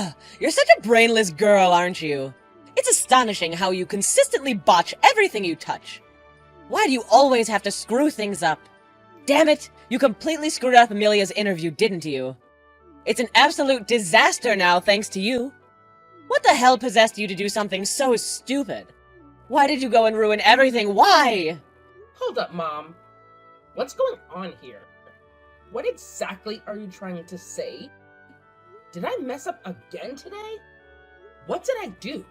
Ugh, you're such a brainless girl, aren't you? It's astonishing how you consistently botch everything you touch. Why do you always have to screw things up? Damn it, you completely screwed up Amelia's interview, didn't you? It's an absolute disaster now, thanks to you. What the hell possessed you to do something so stupid? Why did you go and ruin everything? Why? Hold up, Mom. What's going on here? What exactly are you trying to say? Did I mess up again today? What did I do?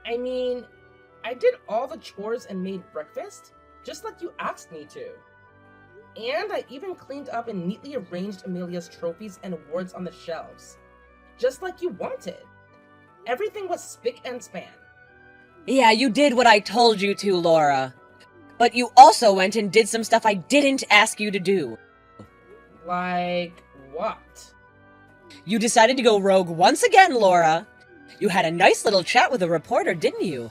I mean, I did all the chores and made breakfast, just like you asked me to. And I even cleaned up and neatly arranged Amelia's trophies and awards on the shelves, just like you wanted. Everything was spick and span. Yeah, you did what I told you to, Laura. But you also went and did some stuff I didn't ask you to do. Like what? You decided to go rogue once again, Laura. You had a nice little chat with a reporter, didn't you?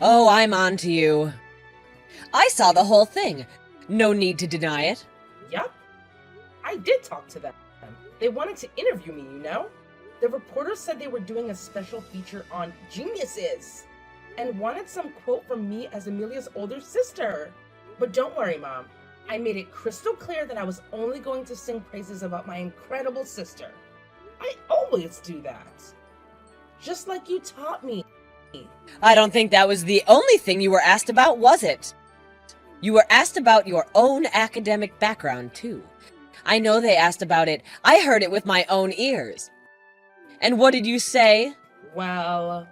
Oh, I'm on to you. I saw the whole thing. No need to deny it. Yup. I did talk to them. They wanted to interview me, you know? The reporters said they were doing a special feature on geniuses and wanted some quote from me as Amelia's older sister. But don't worry, Mom. I made it crystal clear that I was only going to sing praises about my incredible sister. I always do that. Just like you taught me. I don't think that was the only thing you were asked about, was it? You were asked about your own academic background, too. I know they asked about it. I heard it with my own ears. And what did you say? Well,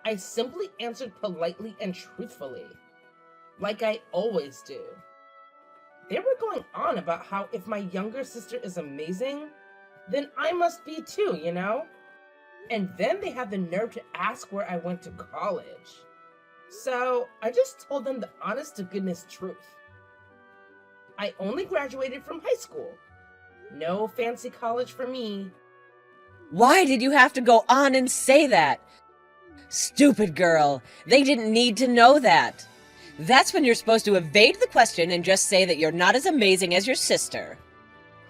I simply answered politely and truthfully, like I always do. They were going on about how if my younger sister is amazing, then I must be too, you know? And then they had the nerve to ask where I went to college. So I just told them the honest-to-goodness truth. I only graduated from high school. No fancy college for me. Why did you have to go on and say that? Stupid girl. They didn't need to know that. That's when you're supposed to evade the question and just say that you're not as amazing as your sister.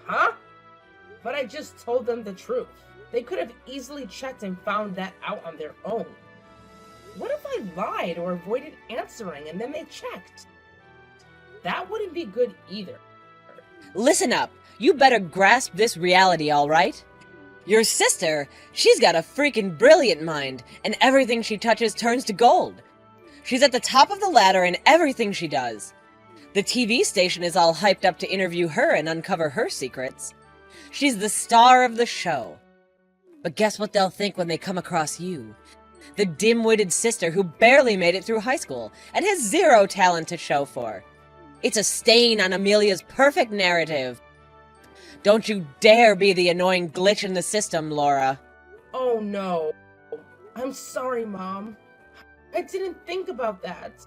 Huh? But I just told them the truth. They could have easily checked and found that out on their own. What if I lied or avoided answering and then they checked? That wouldn't be good either. Listen up. You better grasp this reality, all right? Your sister, she's got a freaking brilliant mind, and everything she touches turns to gold. She's at the top of the ladder in everything she does. The TV station is all hyped up to interview her and uncover her secrets. She's the star of the show. But guess what they'll think when they come across you? The dim-witted sister who barely made it through high school and has zero talent to show for. It's a stain on Amelia's perfect narrative. Don't you dare be the annoying glitch in the system, Laura. Oh no. I'm sorry, Mom. I didn't think about that.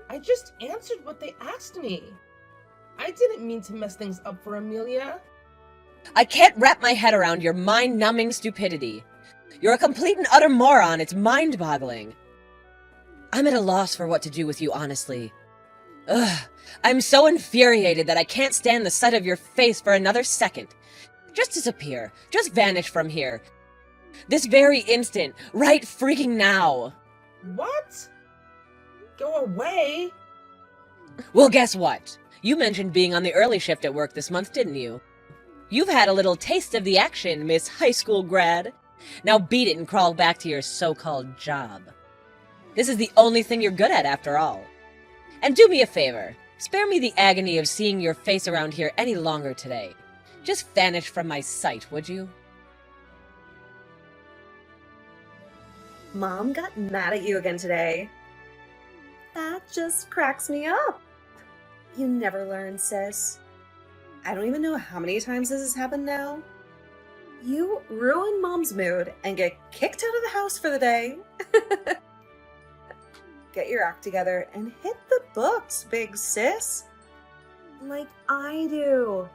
I just answered what they asked me. I didn't mean to mess things up for Amelia. I can't wrap my head around your mind-numbing stupidity. You're a complete and utter moron. It's mind-boggling. I'm at a loss for what to do with you, honestly. Ugh, I'm so infuriated that I can't stand the sight of your face for another second. Just disappear. Just vanish from here. This very instant. Right freaking now. What? Go away? Well, guess what? You mentioned being on the early shift at work this month, didn't you? You've had a little taste of the action, Miss High School grad. Now beat it and crawl back to your so-called job. This is the only thing you're good at, after all. And do me a favor. Spare me the agony of seeing your face around here any longer today. Just vanish from my sight, would you? Mom got mad at you again today. That just cracks me up. You never learn, sis. I don't even know how many times this has happened now. You ruin Mom's mood and get kicked out of the house for the day. Get your act together and hit the books, big sis. Like I do.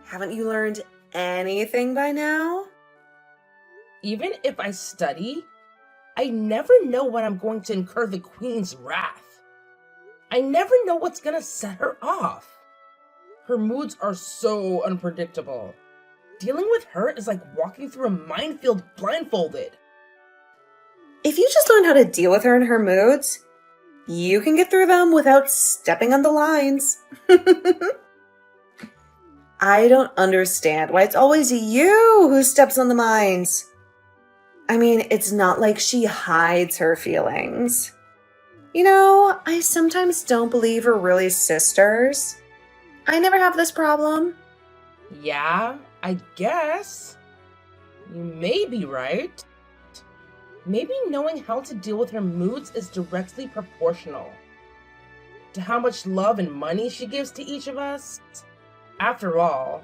Haven't you learned anything by now? Even if I study, I never know when I'm going to incur the Queen's wrath. I never know what's gonna set her off. Her moods are so unpredictable. Dealing with her is like walking through a minefield blindfolded. If you just learn how to deal with her and her moods, you can get through them without stepping on the lines. I don't understand why it's always you who steps on the mines. I mean, it's not like she hides her feelings. You know, I sometimes don't believe we're really sisters. I never have this problem. Yeah, I guess. You may be right. Maybe knowing how to deal with her moods is directly proportional to how much love and money she gives to each of us. After all,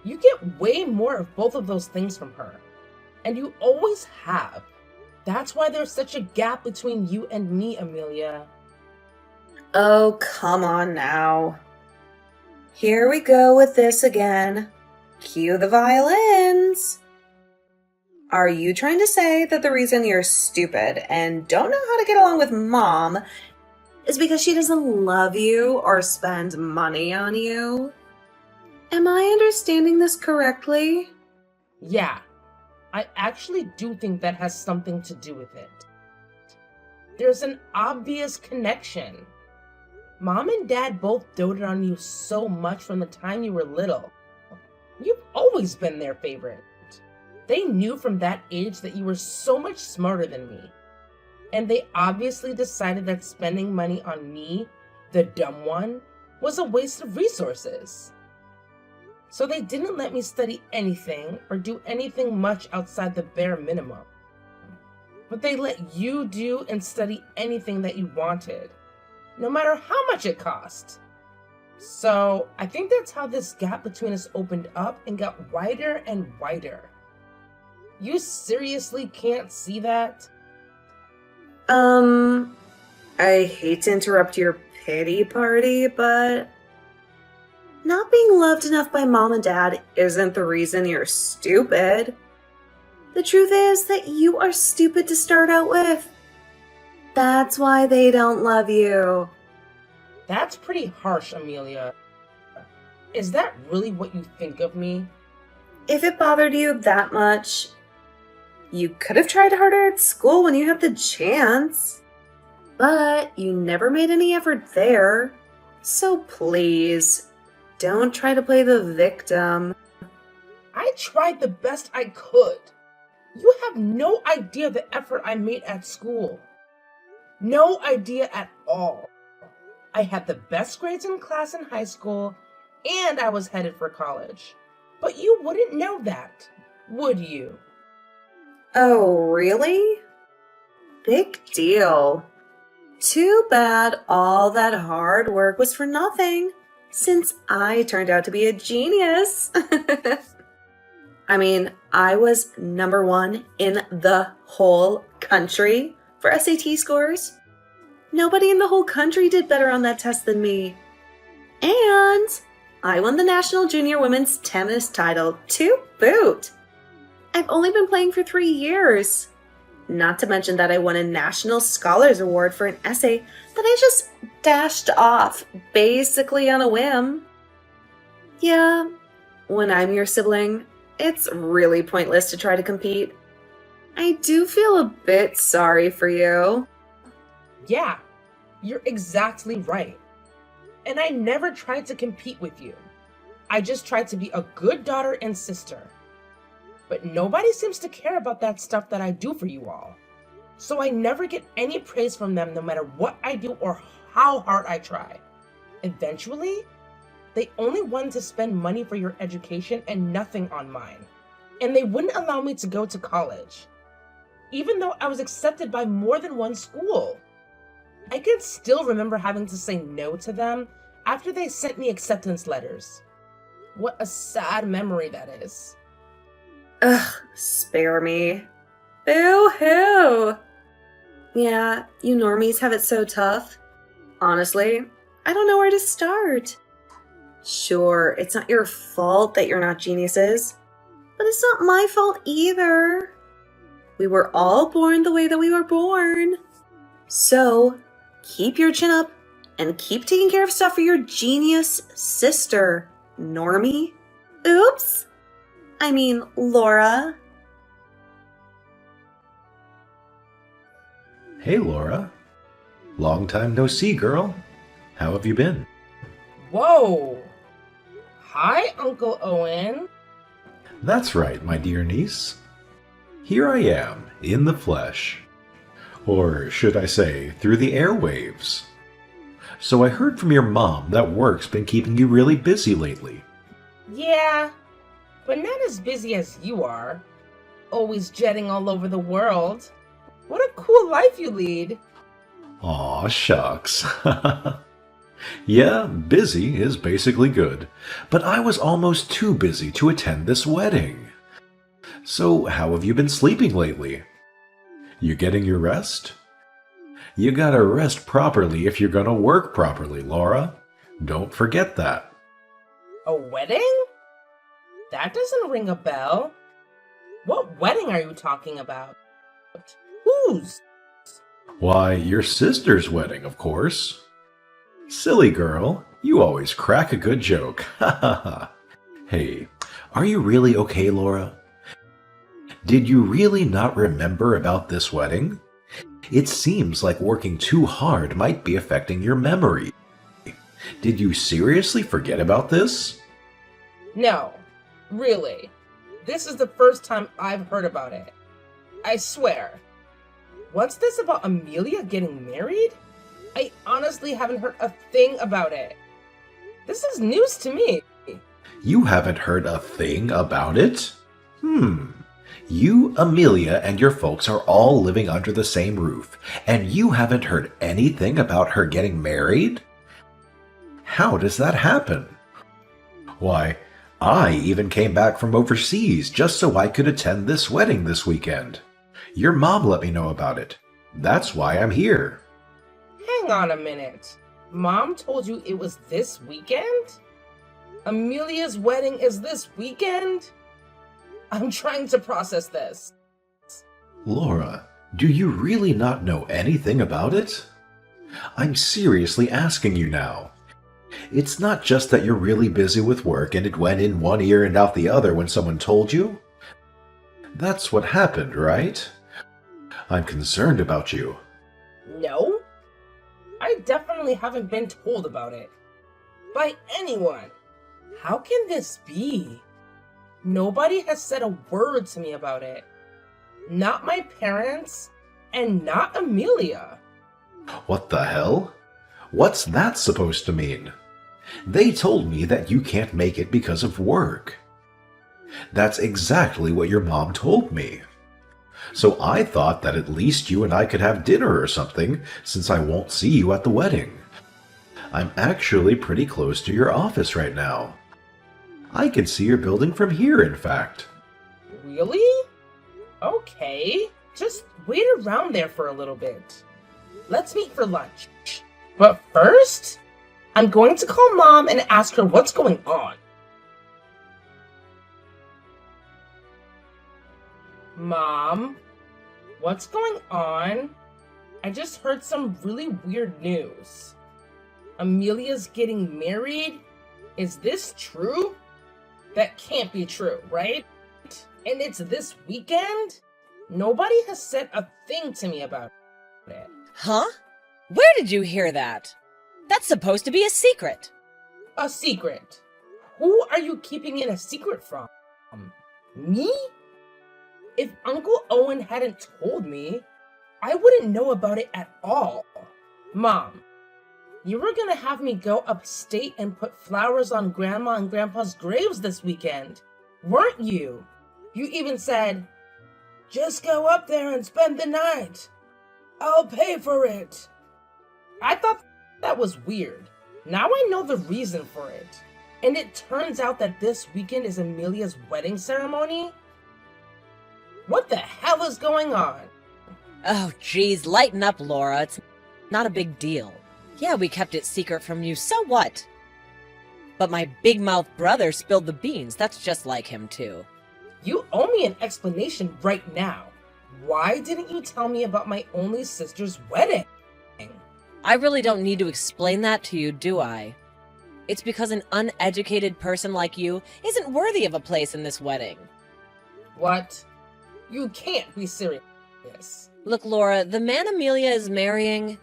you get way more of both of those things from her, and you always have. That's why there's such a gap between you and me, Amelia. Oh, come on now. Here we go with this again. Cue the violins. Are you trying to say that the reason you're stupid and don't know how to get along with Mom is because she doesn't love you or spend money on you? Am I understanding this correctly? Yeah, I actually do think that has something to do with it. There's an obvious connection. Mom and Dad both doted on you so much from the time you were little. You've always been their favorite. They knew from that age that you were so much smarter than me. And they obviously decided that spending money on me, the dumb one, was a waste of resources. So they didn't let me study anything or do anything much outside the bare minimum. But they let you do and study anything that you wanted, no matter how much it cost. So I think that's how this gap between us opened up and got wider and wider. You seriously can't see that? I hate to interrupt your pity party, but not being loved enough by Mom and Dad isn't the reason you're stupid. The truth is that you are stupid to start out with. That's why they don't love you. That's pretty harsh, Amelia. Is that really what you think of me? If it bothered you that much, you could have tried harder at school when you had the chance. But you never made any effort there. So please, don't try to play the victim. I tried the best I could. You have no idea the effort I made at school. No idea at all. I had the best grades in class in high school, and I was headed for college. But you wouldn't know that, would you? Oh, really? Big deal. Too bad all that hard work was for nothing, since I turned out to be a genius. I mean, I was #1 in the whole country for SAT scores. Nobody in the whole country did better on that test than me. And I won the National Junior Women's Tennis title to boot. I've only been playing for 3 years. Not to mention that I won a National Scholars Award for an essay that I just dashed off, basically on a whim. Yeah, when I'm your sibling, it's really pointless to try to compete. I do feel a bit sorry for you. Yeah, you're exactly right. And I never tried to compete with you. I just tried to be a good daughter and sister. But nobody seems to care about that stuff that I do for you all. So I never get any praise from them no matter what I do or how hard I try. Eventually, they only wanted to spend money for your education and nothing on mine. And they wouldn't allow me to go to college, even though I was accepted by more than one school. I can still remember having to say no to them after they sent me acceptance letters. What a sad memory that is. Ugh, spare me. Boo-hoo! Yeah, you normies have it so tough. Honestly, I don't know where to start. Sure, it's not your fault that you're not geniuses, but it's not my fault either. We were all born the way that we were born. So, keep your chin up and keep taking care of stuff for your genius sister, normie. Oops! I mean, Laura. Hey, Laura. Long time no see, girl. How have you been? Whoa! Hi, Uncle Owen. That's right, my dear niece. Here I am, in the flesh. Or should I say, through the airwaves. So I heard from your mom that work's been keeping you really busy lately. Yeah, but not as busy as you are. Always jetting all over the world. What a cool life you lead. Aw, shucks. Yeah, busy is basically good, but I was almost too busy to attend this wedding. So how have you been sleeping lately? You getting your rest? You gotta rest properly if you're gonna work properly, Laura. Don't forget that. A wedding? That doesn't ring a bell. What wedding are you talking about? Whose? Why, your sister's wedding, of course. Silly girl, you always crack a good joke. Ha ha ha. Hey, are you really okay, Laura? Did you really not remember about this wedding? It seems like working too hard might be affecting your memory. Did you seriously forget about this? No, really. This is the first time I've heard about it. I swear. What's this about Amelia getting married? I honestly haven't heard a thing about it. This is news to me. You haven't heard a thing about it? You, Amelia, and your folks are all living under the same roof, and you haven't heard anything about her getting married? How does that happen? Why, I even came back from overseas just so I could attend this wedding this weekend. Your mom let me know about it. That's why I'm here. Hang on a minute. Mom told you it was this weekend? Amelia's wedding is this weekend? I'm trying to process this. Laura, do you really not know anything about it? I'm seriously asking you now. It's not just that you're really busy with work and it went in one ear and out the other when someone told you. That's what happened, right? I'm concerned about you. No? I definitely haven't been told about it. By anyone. How can this be? Nobody has said a word to me about it. Not my parents, and not Amelia. What the hell? What's that supposed to mean? They told me that you can't make it because of work. That's exactly what your mom told me. So I thought that at least you and I could have dinner or something, since I won't see you at the wedding. I'm actually pretty close to your office right now. I can see your building from here, in fact. Really? Okay. Just wait around there for a little bit. Let's meet for lunch. But first, I'm going to call Mom and ask her what's going on. Mom, what's going on? I just heard some really weird news. Amelia's getting married? Is this true? That can't be true, right? And it's this weekend? Nobody has said a thing to me about it. Huh? Where did you hear that? That's supposed to be a secret. A secret? Who are you keeping it a secret from? Me? If Uncle Owen hadn't told me, I wouldn't know about it at all. Mom, you were gonna have me go upstate and put flowers on Grandma and Grandpa's graves this weekend, weren't you? You even said, just go up there and spend the night. I'll pay for it. I thought that was weird. Now I know the reason for it. And it turns out that this weekend is Amelia's wedding ceremony? What the hell is going on? Oh, geez, lighten up, Laura. It's not a big deal. Yeah, we kept it secret from you, so what? But my big-mouth brother spilled the beans. That's just like him, too. You owe me an explanation right now. Why didn't you tell me about my only sister's wedding? I really don't need to explain that to you, do I? It's because an uneducated person like you isn't worthy of a place in this wedding. What? You can't be serious. Look, Laura, the man Amelia is marrying,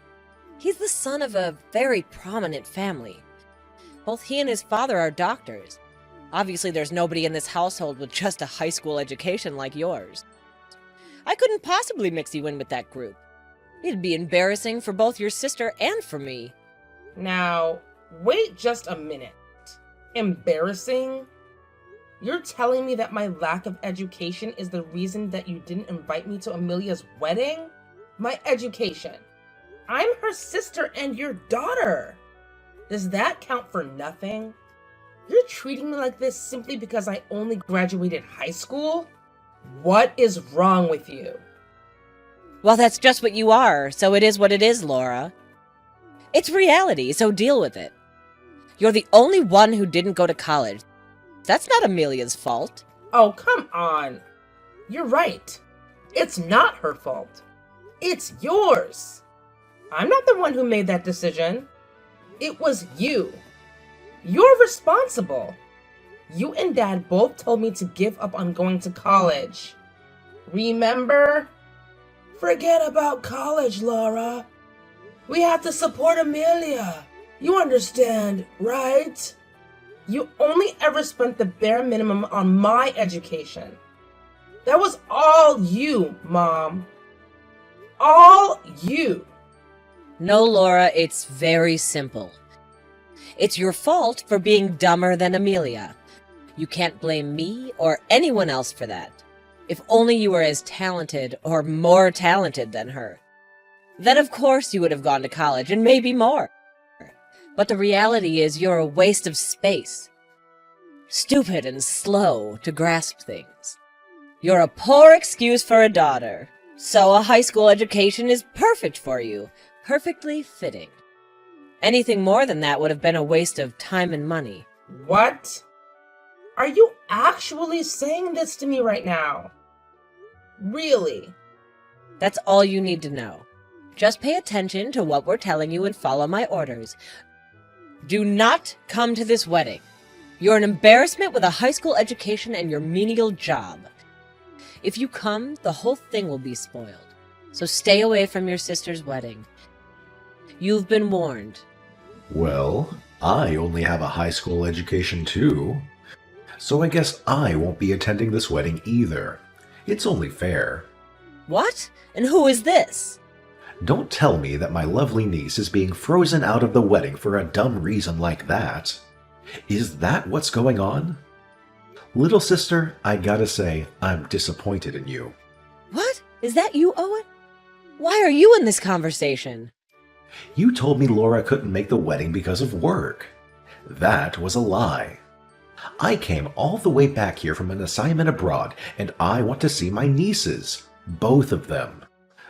he's the son of a very prominent family. Both he and his father are doctors. Obviously, there's nobody in this household with just a high school education like yours. I couldn't possibly mix you in with that group. It'd be embarrassing for both your sister and for me. Now, wait just a minute. Embarrassing? You're telling me that my lack of education is the reason that you didn't invite me to Amelia's wedding? My education. I'm her sister and your daughter. Does that count for nothing? You're treating me like this simply because I only graduated high school? What is wrong with you? Well, that's just what you are, so it is what it is, Laura. It's reality, so deal with it. You're the only one who didn't go to college. That's not Amelia's fault. Oh, come on. You're right. It's not her fault. It's yours. I'm not the one who made that decision. It was you. You're responsible. You and Dad both told me to give up on going to college. Remember? Forget about college, Laura. We have to support Amelia. You understand, right? You only ever spent the bare minimum on my education. That was all you, Mom. All you. No, Laura, it's very simple. It's your fault for being dumber than Amelia. You can't blame me or anyone else for that. If only you were as talented or more talented than her. Then of course you would have gone to college, and maybe more. But the reality is you're a waste of space. Stupid and slow to grasp things. You're a poor excuse for a daughter. So a high school education is perfect for you. Perfectly fitting. Anything more than that would have been a waste of time and money. What? Are you actually saying this to me right now? Really? That's all you need to know. Just pay attention to what we're telling you and follow my orders. Do not come to this wedding. You're an embarrassment with a high school education and your menial job. If you come, the whole thing will be spoiled. So stay away from your sister's wedding. You've been warned. Well, I only have a high school education too. So I guess I won't be attending this wedding either. It's only fair. What? And who is this? Don't tell me that my lovely niece is being frozen out of the wedding for a dumb reason like that. Is that what's going on? Little sister, I gotta say, I'm disappointed in you. What? Is that you, Owen? Why are you in this conversation? You told me Laura couldn't make the wedding because of work. That was a lie. I came all the way back here from an assignment abroad, and I want to see my nieces. Both of them.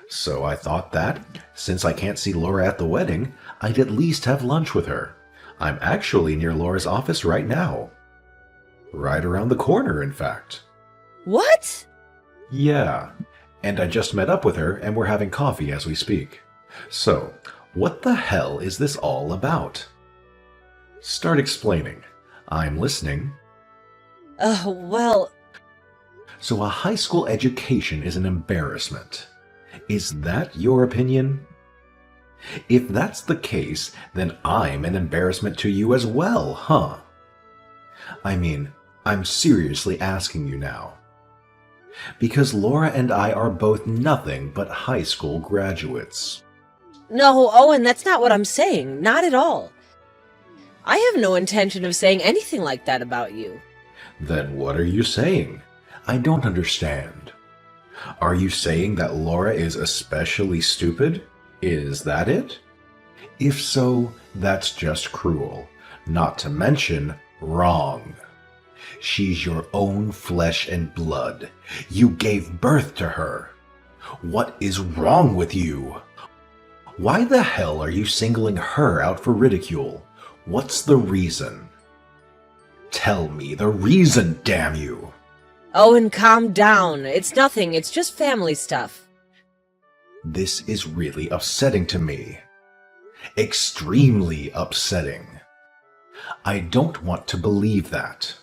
So I thought that, since I can't see Laura at the wedding, I'd at least have lunch with her. I'm actually near Laura's office right now. Right around the corner, in fact. What? Yeah, and I just met up with her and we're having coffee as we speak. So, what the hell is this all about? Start explaining. I'm listening. Well... So a high school education is an embarrassment. Is that your opinion? If that's the case, then I'm an embarrassment to you as well, huh? I mean, I'm seriously asking you now. Because Laura and I are both nothing but high school graduates. No, Owen, that's not what I'm saying. Not at all. I have no intention of saying anything like that about you. Then what are you saying? I don't understand. Are you saying that Laura is especially stupid? Is that it? If so, that's just cruel. Not to mention, wrong. She's your own flesh and blood. You gave birth to her. What is wrong with you? Why the hell are you singling her out for ridicule? What's the reason? Tell me the reason, damn you! Owen, calm down. It's nothing. It's just family stuff. This is really upsetting to me. Extremely upsetting. I don't want to believe that.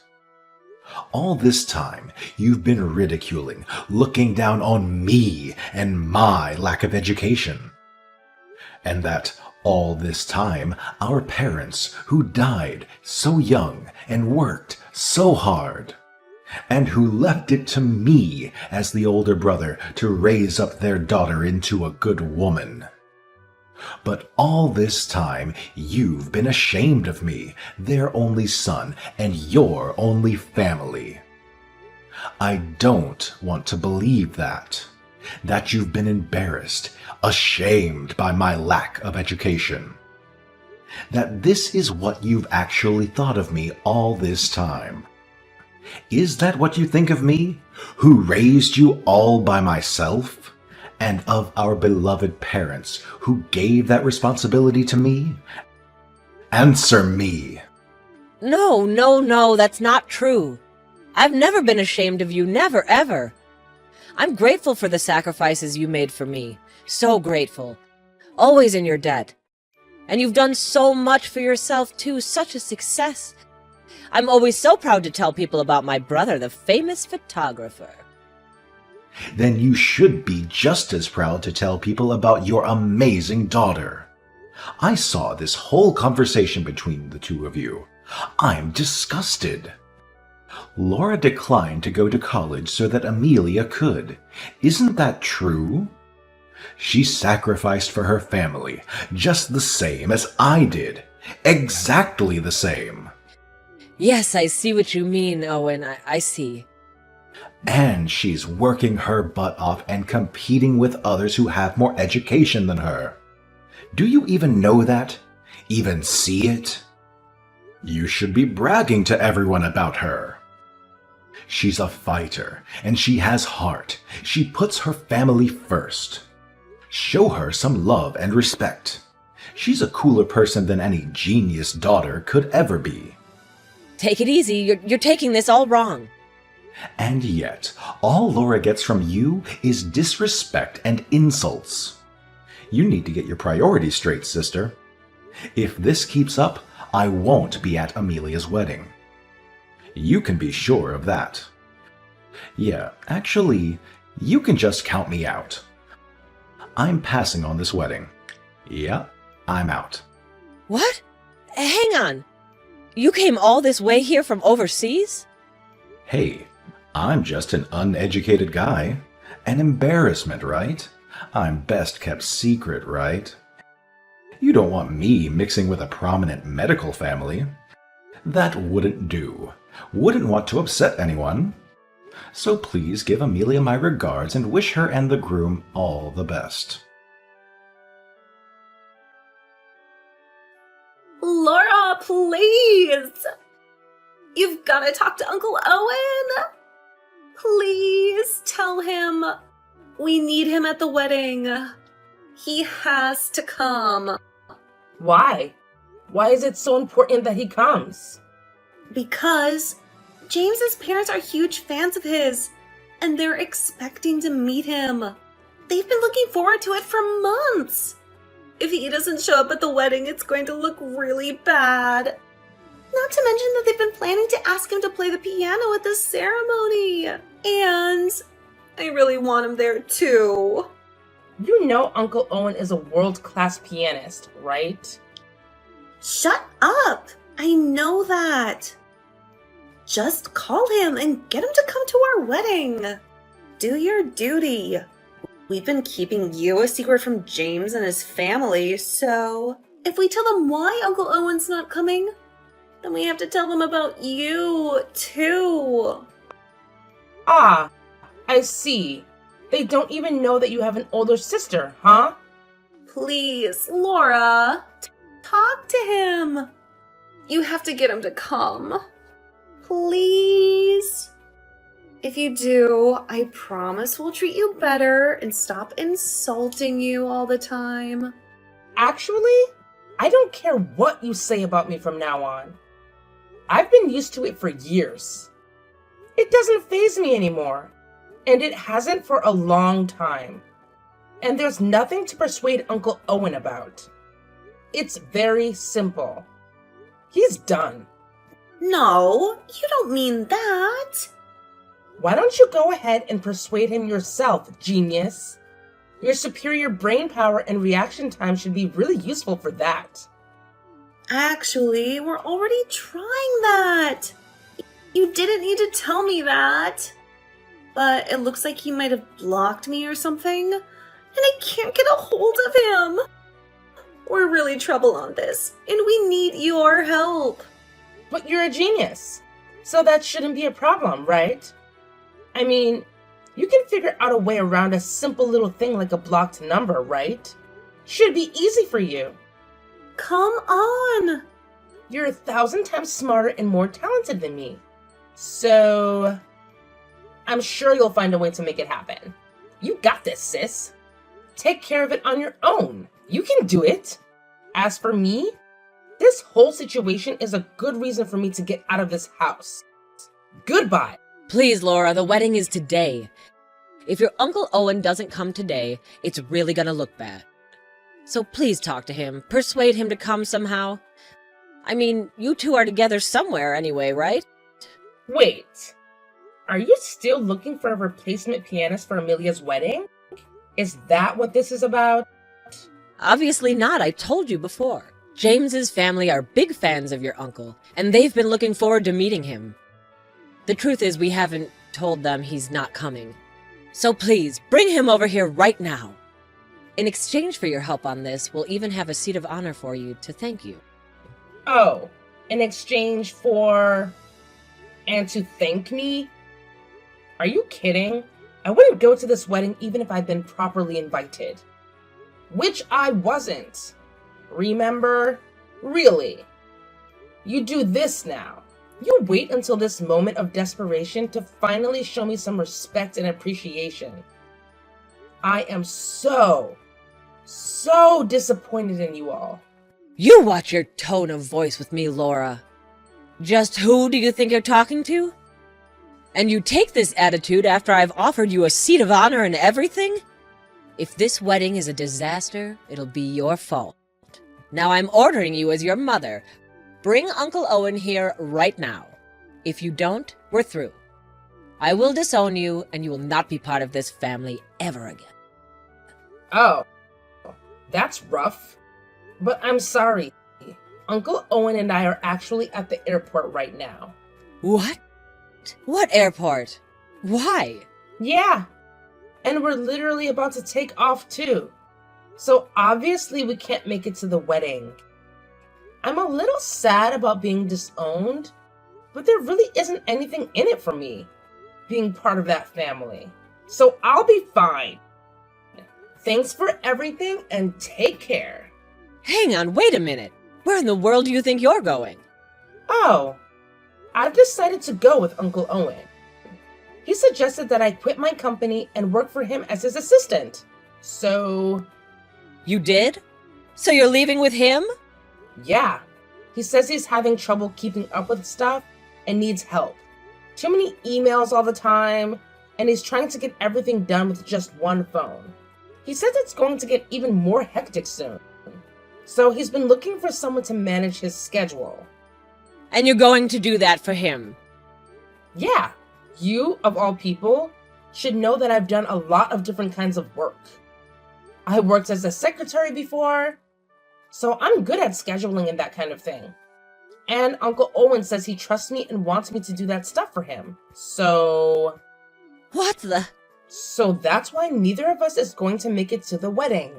All this time, you've been ridiculing, looking down on me and my lack of education. And that all this time, our parents, who died so young and worked so hard, and who left it to me as the older brother to raise up their daughter into a good woman. But all this time, you've been ashamed of me, their only son, and your only family. I don't want to believe that you've been embarrassed, ashamed by my lack of education. That this is what you've actually thought of me all this time. Is that what you think of me, who raised you all by myself? And of our beloved parents who gave that responsibility to me? Answer me. No, that's not true. I've never been ashamed of you, never, ever. I'm grateful for the sacrifices you made for me. So grateful. Always in your debt. And you've done so much for yourself, too. Such a success. I'm always so proud to tell people about my brother, the famous photographer. Then you should be just as proud to tell people about your amazing daughter. I saw this whole conversation between the two of you. I'm disgusted. Laura declined to go to college so that Amelia could. Isn't that true? She sacrificed for her family, just the same as I did. Exactly the same. Yes, I see what you mean, Owen. I see. And she's working her butt off and competing with others who have more education than her. Do you even know that? Even see it? You should be bragging to everyone about her. She's a fighter, and she has heart. She puts her family first. Show her some love and respect. She's a cooler person than any genius daughter could ever be. Take it easy. You're taking this all wrong. And yet, all Laura gets from you is disrespect and insults. You need to get your priorities straight, sister. If this keeps up, I won't be at Amelia's wedding. You can be sure of that. Yeah, actually, you can just count me out. I'm passing on this wedding. Yeah, I'm out. What? Hang on. You came all this way here from overseas? Hey, I'm just an uneducated guy. An embarrassment, right? I'm best kept secret, right? You don't want me mixing with a prominent medical family. That wouldn't do. Wouldn't want to upset anyone. So please give Amelia my regards and wish her and the groom all the best. Laura, please! You've got to talk to Uncle Owen! Please tell him we need him at the wedding. He has to come. Why? Why is it so important that he comes? Because James's parents are huge fans of his, and they're expecting to meet him. They've been looking forward to it for months. If he doesn't show up at the wedding, it's going to look really bad. Not to mention that they've been planning to ask him to play the piano at the ceremony. And I really want him there too. You know Uncle Owen is a world-class pianist, right? Shut up! I know that. Just call him and get him to come to our wedding. Do your duty. We've been keeping you a secret from James and his family, so if we tell them why Uncle Owen's not coming, then we have to tell them about you, too. Ah, I see. They don't even know that you have an older sister, huh? Please, Laura, talk to him. You have to get him to come. Please. If you do, I promise we'll treat you better and stop insulting you all the time. Actually, I don't care what you say about me from now on. I've been used to it for years. It doesn't faze me anymore, and it hasn't for a long time. And there's nothing to persuade Uncle Owen about. It's very simple. He's done. No, you don't mean that. Why don't you go ahead and persuade him yourself, genius? Your superior brain power and reaction time should be really useful for that. Actually, we're already trying that. You didn't need to tell me that. But it looks like he might have blocked me or something, and I can't get a hold of him. We're really trouble on this, and we need your help. But you're a genius, so that shouldn't be a problem, right? I mean, you can figure out a way around a simple little thing like a blocked number, right? Should be easy for you. Come on. You're 1,000 times smarter and more talented than me. So, I'm sure you'll find a way to make it happen. You got this, sis. Take care of it on your own. You can do it. As for me, this whole situation is a good reason for me to get out of this house. Goodbye. Please, Laura, the wedding is today. If your Uncle Owen doesn't come today, it's really gonna look bad. So please talk to him. Persuade him to come somehow. I mean, you two are together somewhere anyway, right? Wait. Are you still looking for a replacement pianist for Amelia's wedding? Is that what this is about? Obviously not, I told you before. James's family are big fans of your uncle, and they've been looking forward to meeting him. The truth is we haven't told them he's not coming. So please, bring him over here right now. In exchange for your help on this, we'll even have a seat of honor for you to thank you. Oh, in exchange for... and to thank me? Are you kidding? I wouldn't go to this wedding even if I'd been properly invited. Which I wasn't. Remember? Really. You do this now. You wait until this moment of desperation to finally show me some respect and appreciation. I am so disappointed in you all. You watch your tone of voice with me, Laura. Just who do you think you're talking to? And you take this attitude after I've offered you a seat of honor and everything? If this wedding is a disaster, it'll be your fault. Now I'm ordering you as your mother. Bring Uncle Owen here right now. If you don't, we're through. I will disown you, and you will not be part of this family ever again. Oh, that's rough. But I'm sorry. Uncle Owen and I are actually at the airport right now. What? What airport? Why? Yeah. And we're literally about to take off too. So obviously we can't make it to the wedding. I'm a little sad about being disowned, but there really isn't anything in it for me, being part of that family. So I'll be fine. Thanks for everything and take care. Hang on, wait a minute. Where in the world do you think you're going? Oh, I've decided to go with Uncle Owen. He suggested that I quit my company and work for him as his assistant. So... You did? So you're leaving with him? Yeah. He says he's having trouble keeping up with stuff and needs help. Too many emails all the time, and he's trying to get everything done with just one phone. He says it's going to get even more hectic soon. So he's been looking for someone to manage his schedule. And you're going to do that for him? Yeah. You, of all people, should know that I've done a lot of different kinds of work. I worked as a secretary before, so I'm good at scheduling and that kind of thing. And Uncle Owen says he trusts me and wants me to do that stuff for him. So that's why neither of us is going to make it to the wedding.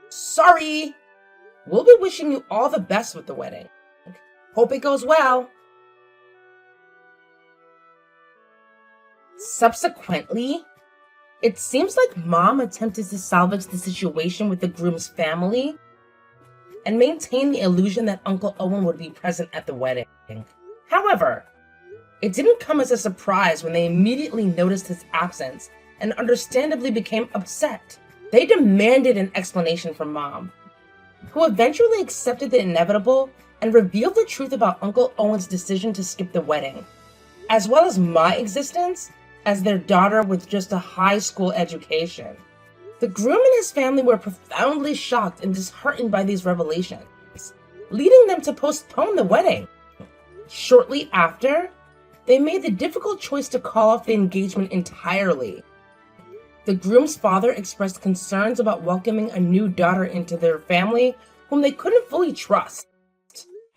Sorry! We'll be wishing you all the best with the wedding. Hope it goes well. Subsequently, it seems like Mom attempted to salvage the situation with the groom's family and maintain the illusion that Uncle Owen would be present at the wedding. However, it didn't come as a surprise when they immediately noticed his absence and understandably became upset. They demanded an explanation from Mom, who eventually accepted the inevitable and revealed the truth about Uncle Owen's decision to skip the wedding, as well as my existence as their daughter with just a high school education. The groom and his family were profoundly shocked and disheartened by these revelations. leading them to postpone the wedding. Shortly after, they made the difficult choice to call off the engagement entirely. The groom's father expressed concerns about welcoming a new daughter into their family whom they couldn't fully trust.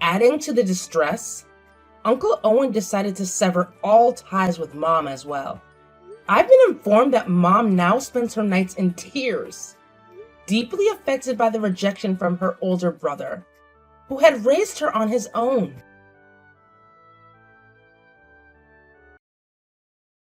Adding to the distress, Uncle Owen decided to sever all ties with Mom as well. I've been informed that Mom now spends her nights in tears, deeply affected by the rejection from her older brother, who had raised her on his own.